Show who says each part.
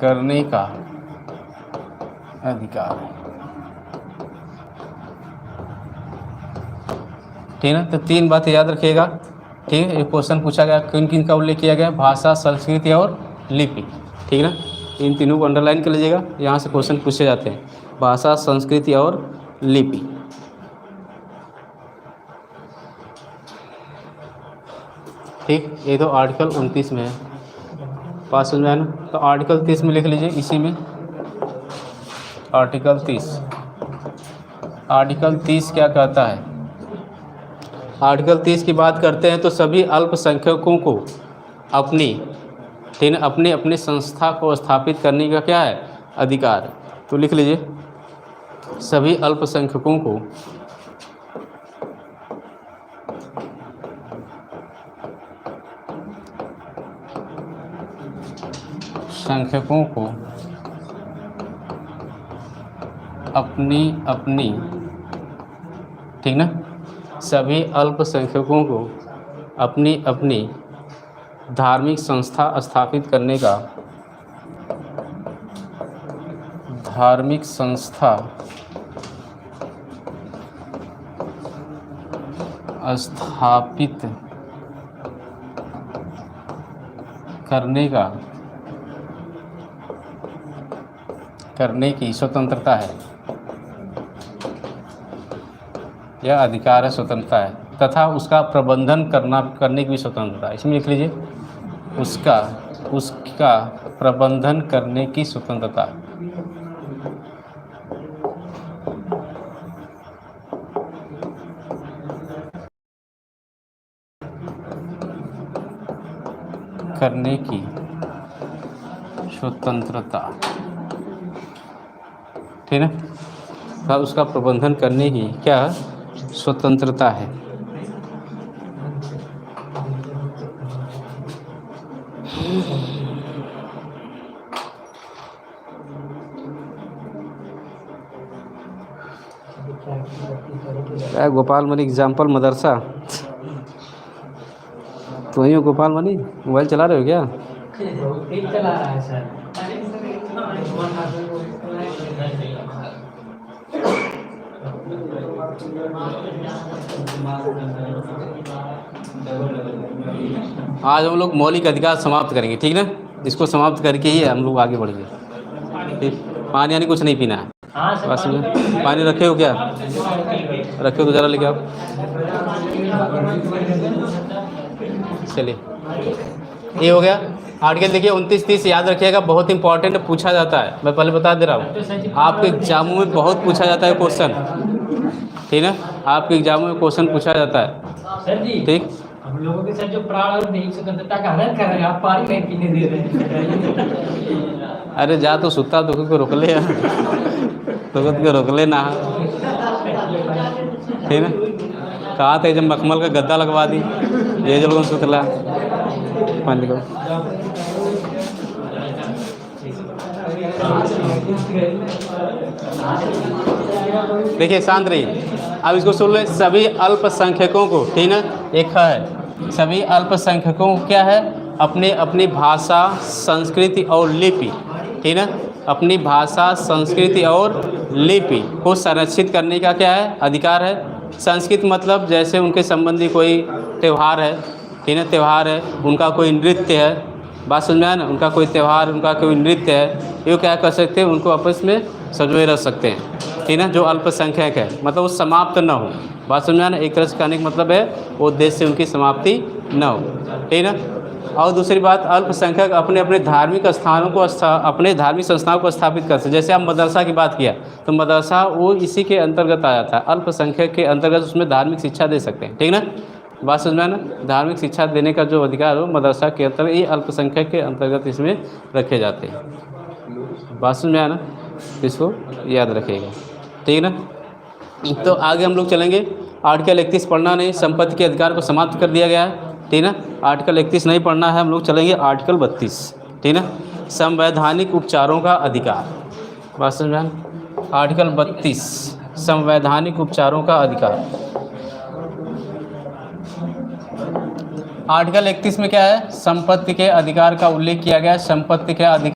Speaker 1: करने का अधिकार है। ठीक है, तो 3 बातें याद रखिएगा। ठीक है, एक क्वेश्चन पूछा गया किन किन का उल्लेख किया गया, भाषा, संस्कृति और लिपि। ठीक है ना, इन तीनों को अंडरलाइन कर लीजिएगा, यहाँ से क्वेश्चन पूछे जाते हैं, भाषा, संस्कृति और लिपि। ठीक, ये तो आर्टिकल 29 में है, बात समझ में आया ना। तो आर्टिकल 30 में लिख लीजिए, इसी में आर्टिकल 30। आर्टिकल 30 क्या कहता है? आर्टिकल 30 की बात करते हैं तो सभी अल्पसंख्यकों को अपनी अपने अपने संस्था को स्थापित करने का क्या है? अधिकार। तो लिख लीजिए, सभी अल्पसंख्यकों को अपनी ठीक ना, सभी अल्पसंख्यकों को अपनी अपनी धार्मिक संस्था स्थापित करने का करने की स्वतंत्रता है, यह अधिकार है, स्वतंत्रता है, तथा उसका प्रबंधन करने की भी स्वतंत्रता है। इसमें लिख लीजिए, उसका प्रबंधन करने की स्वतंत्रता। करने की स्वतंत्रता, ठीक है ना, उसका प्रबंधन करने की क्या स्वतंत्रता है। गोपाल मनी एग्जाम्पल मदरसा, तो ही हो गोपाल मनी? मोबाइल चला रहे हो क्या? चला रहा है सर। आज हम लोग मौलिक अधिकार समाप्त करेंगे, ठीक ना, इसको समाप्त करके ही हम लोग आगे बढ़ेंगे। ठीक, पानी यानी कुछ नहीं पीना है। बस में पानी रखे हो क्या? रखे हो तो ज़रा लेके आओ। चलिए, ये हो गया आर्टिकल। देखिए 29-30 याद रखिएगा, बहुत इंपॉर्टेंट पूछा जाता है, मैं पहले बता दे रहा हूँ, आपके एग्जामों में बहुत पूछा जाता है क्वेश्चन, ठीक है, आपके एग्जामों में क्वेश्चन पूछा जाता है। ठीक,
Speaker 2: हम लोगों के साथ जो प्राण और दैहिक स्वतंत्रता का हनन कर रहे हैं, आप पानी नहीं पीने दे रहे हैं।
Speaker 1: अरे जा तो सुता तो को रोक ले, तो को रोक ले ना, ठीक ना, कहा था जब मखमल का गद्दा लगवा दी, ये जो लोगों सुतला पानी को। देखिए शांत रहिए, अब इसको सुन ले। सभी अल्पसंख्यकों को, ठीक ना, एक है, सभी अल्पसंख्यकों को क्या है? अपने अपनी भाषा, संस्कृति और लिपि, ठीक ना, अपनी भाषा, संस्कृति और लिपि को संरक्षित करने का क्या है? अधिकार है। संस्कृति मतलब जैसे उनके संबंधी कोई त्यौहार है, ठीक है, त्यौहार है, उनका कोई नृत्य है, बात समझ में आया ना, उनका कोई त्यौहार, उनका कोई नृत्य है, ये क्या कर सकते हैं? उनको आपस में संजोए रख सकते हैं, ठीक है, जो अल्पसंख्यक है, मतलब वो समाप्त न हो। बात समझ में आया ना, एक तरह से कहने का मतलब है वो देश से उनकी समाप्ति न हो, ठीक है ना। और दूसरी बात, अल्पसंख्यक अपने अपने धार्मिक स्थानों को अपने धार्मिक संस्थाओं को स्थापित कर सकते। जैसे आप मदरसा की बात किया, तो मदरसा वो इसी के अंतर्गत आ जाता है, अल्पसंख्यक के अंतर्गत, उसमें धार्मिक शिक्षा दे सकते हैं, ठीक ना, बात समझ में आया ना। धार्मिक शिक्षा देने का जो अधिकार हो मदरसा के अंतर्गत, ये अल्पसंख्यक के अंतर्गत इसमें रखे जाते हैं। बात समझ में आया ना, इसको याद रखिएगा, ठीक है ना। तो आगे हम लोग चलेंगे। आर्टिकल 31 पढ़ना नहीं, संपत्ति के अधिकार को समाप्त कर दिया गया है, ठीक ना। आर्टिकल 31 नहीं पढ़ना है, हम लोग चलेंगे आर्टिकल 32, ठीक ना, संवैधानिक उपचारों का अधिकार। बात समझ में आया ना। आर्टिकल 32 संवैधानिक उपचारों का अधिकार। आर्टिकल 31 में क्या है? संपत्ति के अधिकार का उल्लेख किया गया है। संपत्ति के अधिकार